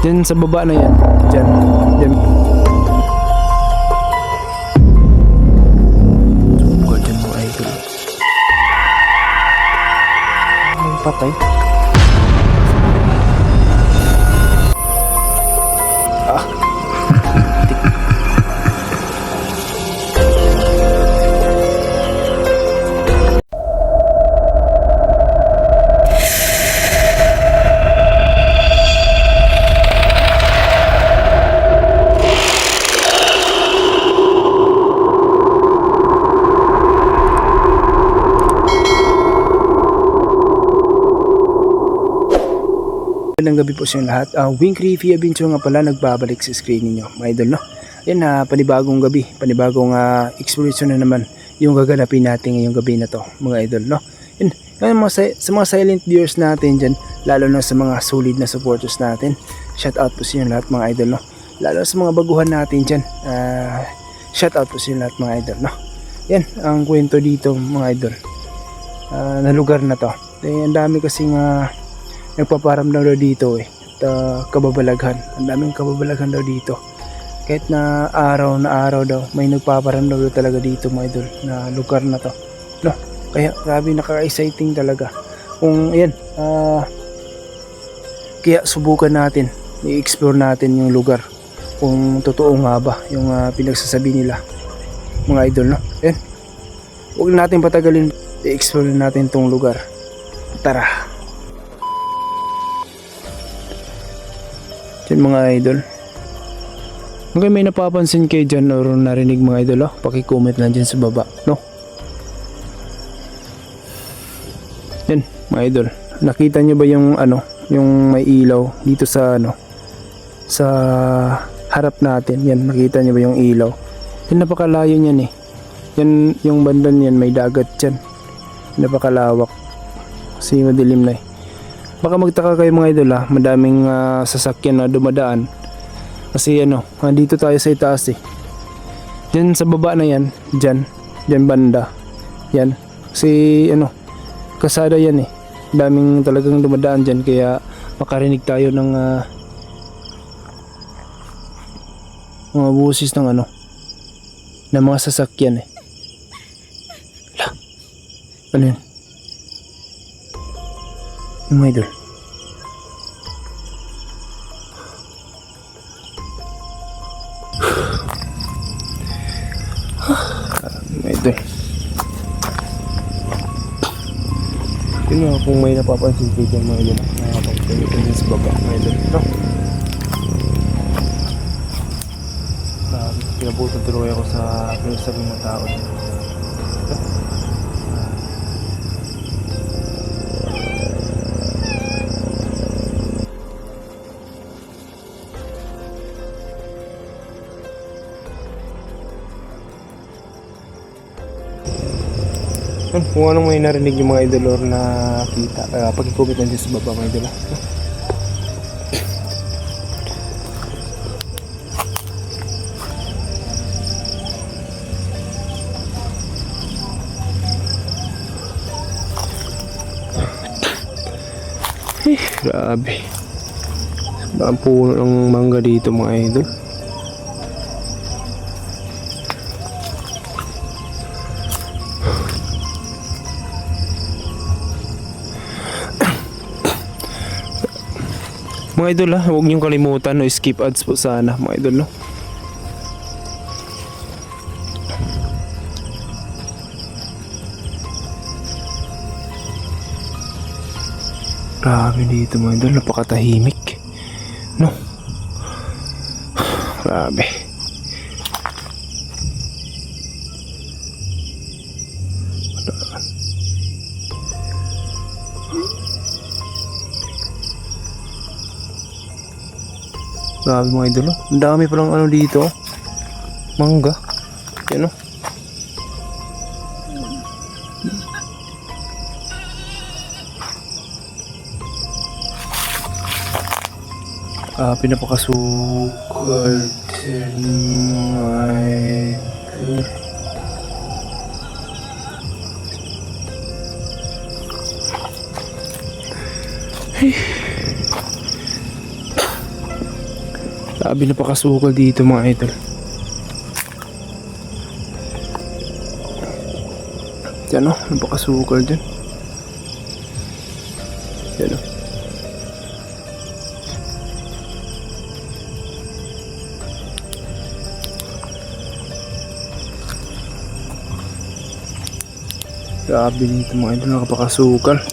Diyan sa baba na yan. Diyan. Diyan. Sumugod dyan mga idol. Ang patay. Ah. Magandang gabi po sa inyo lahat. Wing Creepy Adventure nga pala nagbabalik sa screen ninyo mga idol, no? Yan, panibagong gabi, panibagong exploration na naman yung gaganapin natin ngayong gabi na to mga idol, no? Yan, sa mga silent viewers natin dyan, lalo na sa mga solid na supporters natin, shout out po sa inyo lahat mga idol, no? Lalo sa mga baguhan natin dyan, shout out po sa inyo lahat mga idol, no? Yan, ang kwento dito mga idol, na lugar na to. Ang dami kasing nagpaparamdam daw dito at kababalaghan. Ang daming kababalaghan daw dito. Kahit na araw daw may nagpaparamdam daw talaga dito mga idol na lugar na to. No? Kaya grabe, nakaka-exciting talaga. Kung ayan, kaya subukan natin, i-explore natin yung lugar. Kung totoo nga ba yung pinagsasabi nila mga idol, no? Ayan. Huwag natin patagalin, i-explore natin tong lugar. Tara. Diyan mga idol. Okay, may napapansin kayo dyan or narinig mga idol, paki-comment lang dyan sa baba, no? Yan mga idol, nakita nyo ba yung yung may ilaw dito sa sa harap natin? Yan, nakita nyo ba yung ilaw? Yan, napakalayo niyan yan, yung bandan yan, may dagat dyan, napakalawak kasi madilim na Baka magtaka kayo mga idol, madaming sasakyan na dumadaan kasi dito tayo sa itaas Diyan sa baba na yan, diyan banda. Yan. Kasi kasada yan Daming talagang dumadaan diyan kaya makarinig tayo ng mga busis ng ng mga sasakyan Ano yan? Mga idol. Mga idol. Yun kung may napapansin kayo dyan mga idol. Nakapagpapagpapagpapag dyan sa baba mga idol. Pinabutan tuloy ako sa pinagsabi ng tao. Kung anong may narinig yung mga idol or nakita, pag-comment lang dyan sa baba mga idol. Grabe. Ang puno ng mangga dito mga idol. Mga idol huwag niyong kalimutan skip ads po sana mga idol Grabe dito mga idol, napakatahimik Grabe. Grabe mga idol, ang dami palang dito, mangga, yan pinapakasukal my Sabi na pakasukal dito mga idol. Yan o, napakasukal dyan. Yan o. Grabe dito mga idol, nakapakasukal.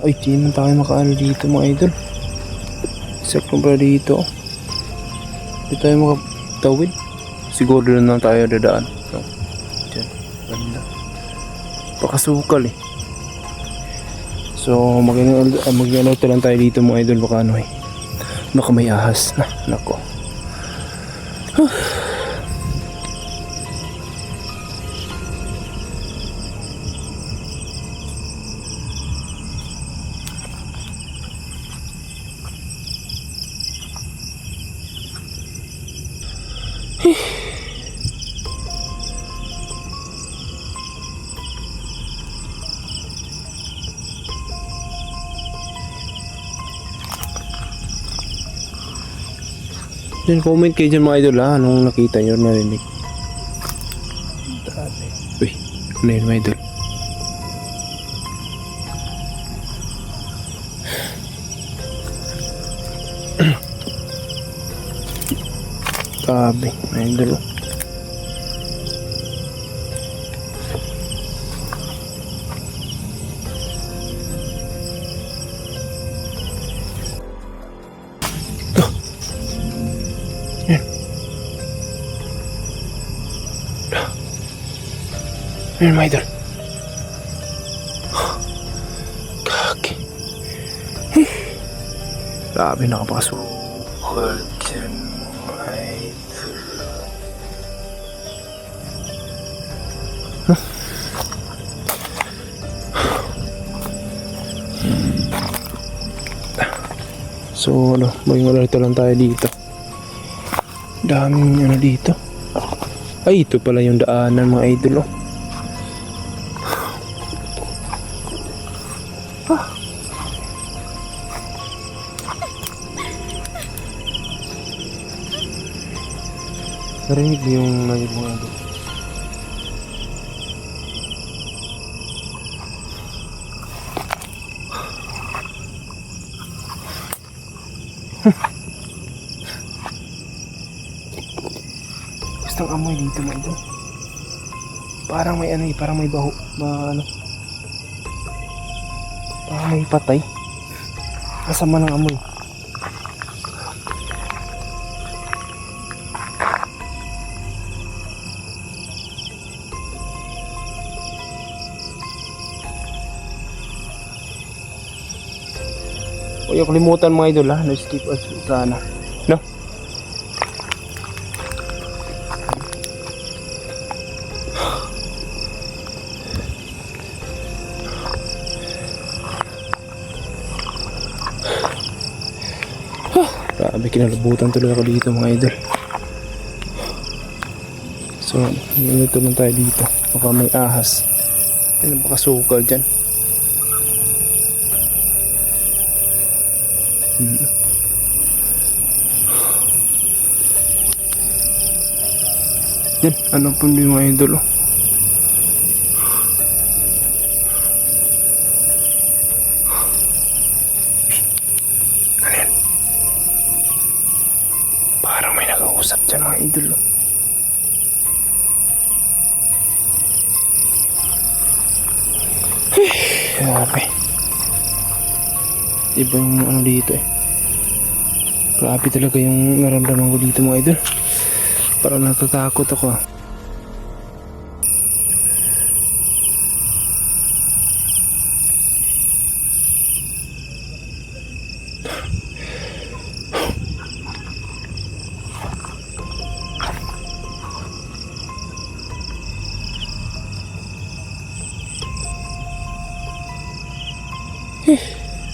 Ay, di naman tayo makaano dito mga idol. Set ko ba dito? Di tayo makatawid. Siguro doon lang tayo dadaan. No? Diyan, banda. Pakasukal eh. So, mag-ano lang tayo dito mga idol. Baka ano eh. Baka may ahas na. Nako. Then comment kayo dyan mga idol ha, anong nakita nyo, narinig. Uy, ano yun mga idol? Grabe, mga idol. Ayun mga idol. Kaki. Grabe, nakapasok. Welcome mga idol. So ano, maging alerto lang tayo dito. Daming ano dito. Ay, ito pala yung daanan mga idol oh. Narinig mo yung narinig mo nga. Gustong amoy dito mo ito. Parang may ano eh, parang may baho. Ano. Parang may patay. Kasama ng amoy. Huwag yung kalimutan mga idol ha, no-skip us sana. No? Grabe, kinalabutan tuloy ako dito mga idol. So, ganito lang tayo dito. Baka may ahas. Ano baka sukal dyan. Yan, ano po yung mga idol oh. Ano yan? Parang may nag-uusap dyan mga idol oh. Grabe. Iba yung ano dito eh. Grabe talaga yung naramdaman ko dito mga idol. Parang natatakot ako ah.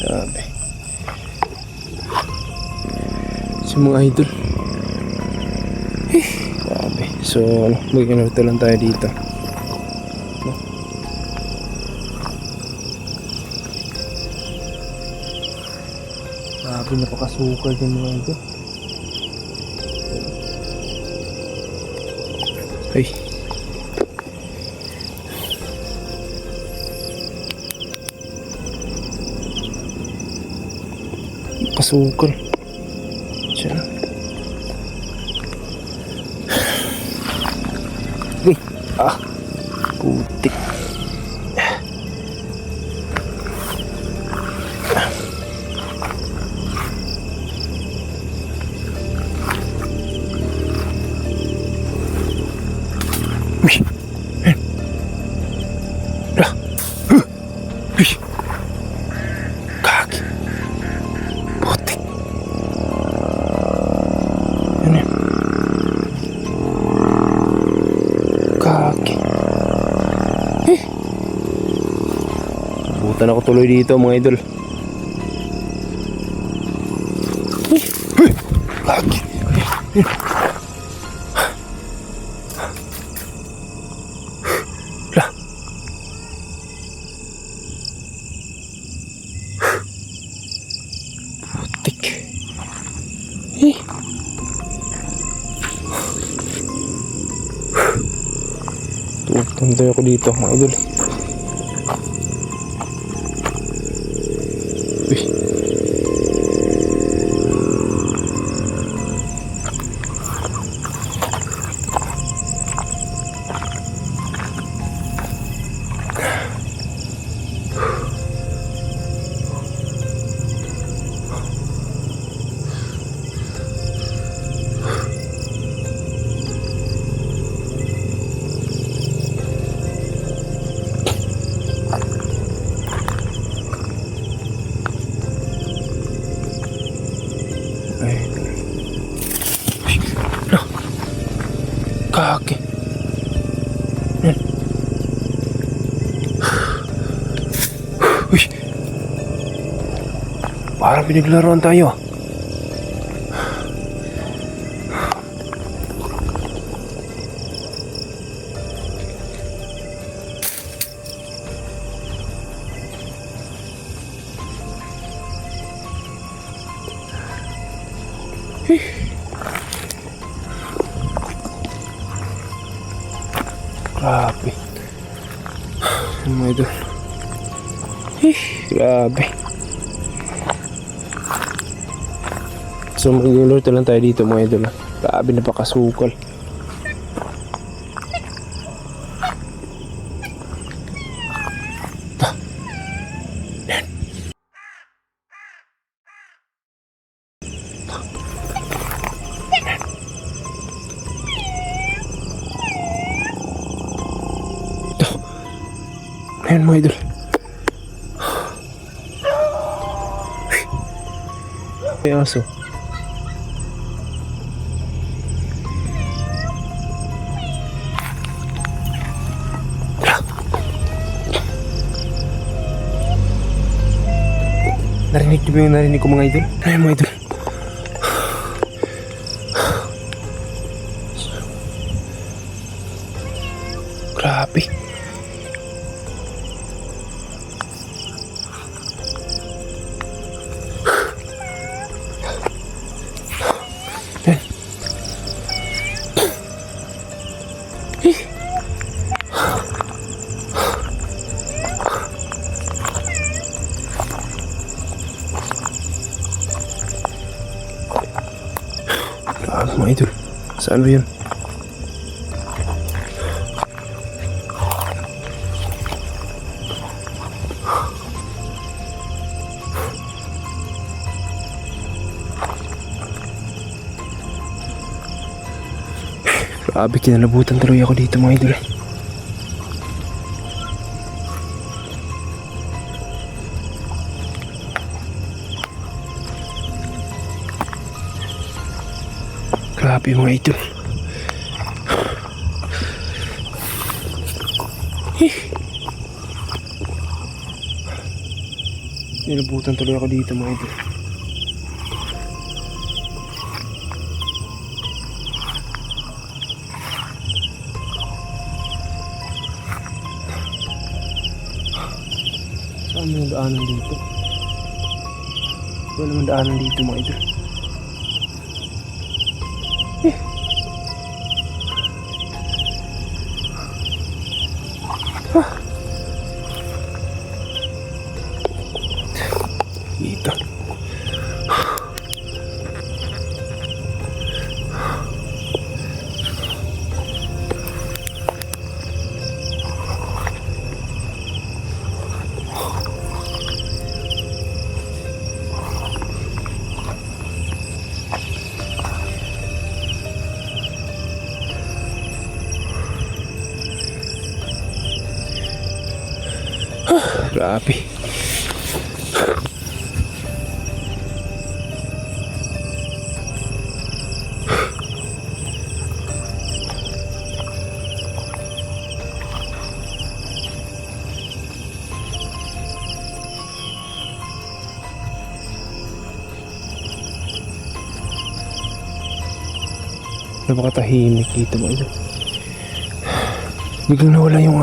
Grabe. So mga idol. Grabe. So mag-inarto lang tayo dito. No? Grabe, napakasukal din mga idol. Ay. Napakasukal. Diyan. Uy. Ah. Putik. Uy. Lah. Uy. Kaki. Putik. Ano yun? Kaki. Butan ako tuloy dito mga idol. Kaki. Lah. Putik. Tuntay ako dito mga idol. Uy. Ay. Uy. Lah. Kaki. Yan. Uy. Parang pinaglaruan tayo. Grabe. Mga idol. Grabe. So mag-alert lang tayo dito mga idol. Grabe, napakasukal. Ayan mga idol. May aso. Narinig niyo ba yung narinig ko mga idol? Ayan mga idol. Grabe. Mga idol, saan ba yun? Grabe, kinalabutan tuloy ako dito mga idol. Grabe mga idol. Nilabutan tuloy ako dito mga idol. Saan yung daanan dito? Wala naman daanan dito mga idol. Eh. Ah. Dito. Grabe. Napakatahimik dito mga idol. Biglang nawala yung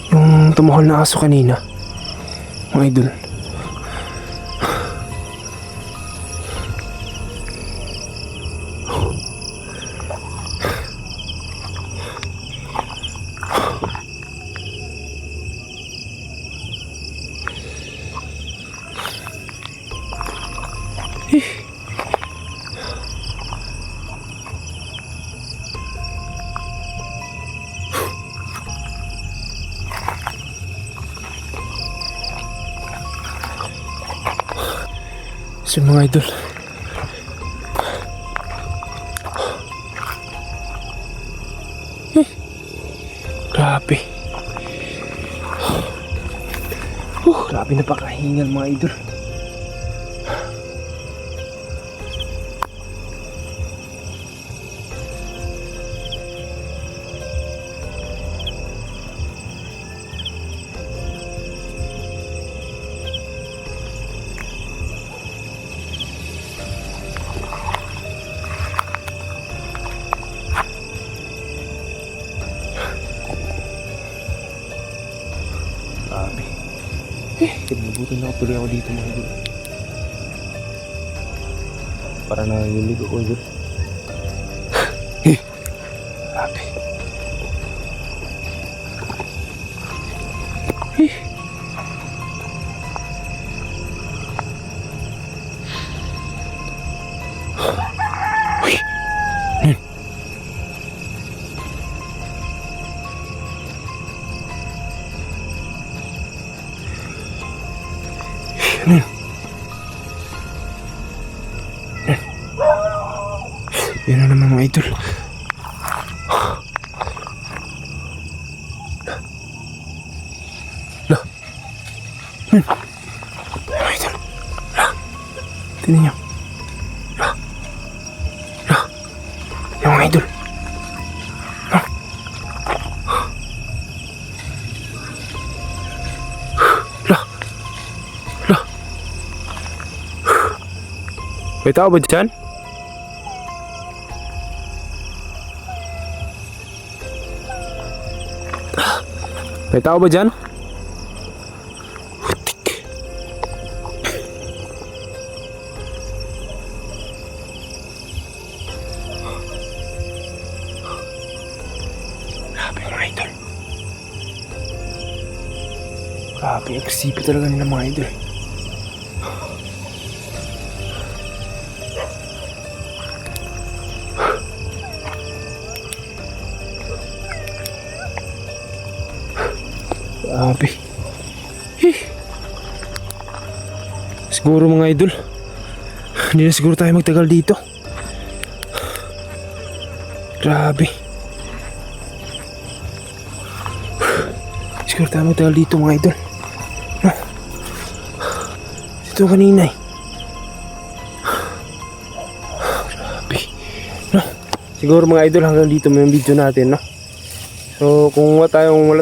yung tumahol na aso kanina mga idol. So mga idol, grabe. Grabe, napakahingal mga idol. Grabe. Kinabutan na tuloy ako dito mga idol. Para nanginginig ako idol. Grabe. Yan na naman mga idol. Lah. Mga idol. Lah. Tingnan nyo. Lah. Lah. Yung mga idol. Lah. Lah. Lah. May tao ba dyan? May tao ba dyan? Hutik. Grabe mga idol. Grabe, agresibo talaga nila mga idol. Grabe. Siguro mga idol, hindi na siguro tayo magtagal dito. Grabe. Siguro tayo magtagal dito mga idol. Dito kanina eh. Grabe. Siguro mga idol, hanggang dito may video natin, no? So kung wala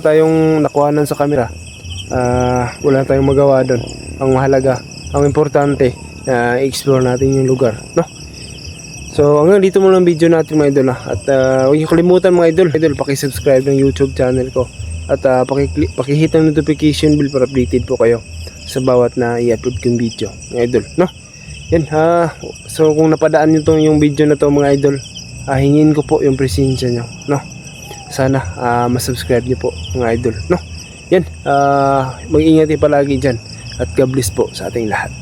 tayong nakuhanan sa camera, wala tayong magawa doon. Ang mahalaga, ang importante, i-explore natin yung lugar, no? So hanggang dito muna ang video natin mga idol, at huwag niyo kalimutan mga idol, paki-subscribe ng YouTube channel ko, at paki-hit ang notification bell para updated po kayo sa bawat na i-upload kong video mga idol, no? Yan so kung napadaan nyo yung video na to mga idol, hingin ko po yung presensya nyo, no? Sana masubscribe nyo po mga idol, no? Yan, mag-ingat palagi dyan at God bless po sa ating lahat.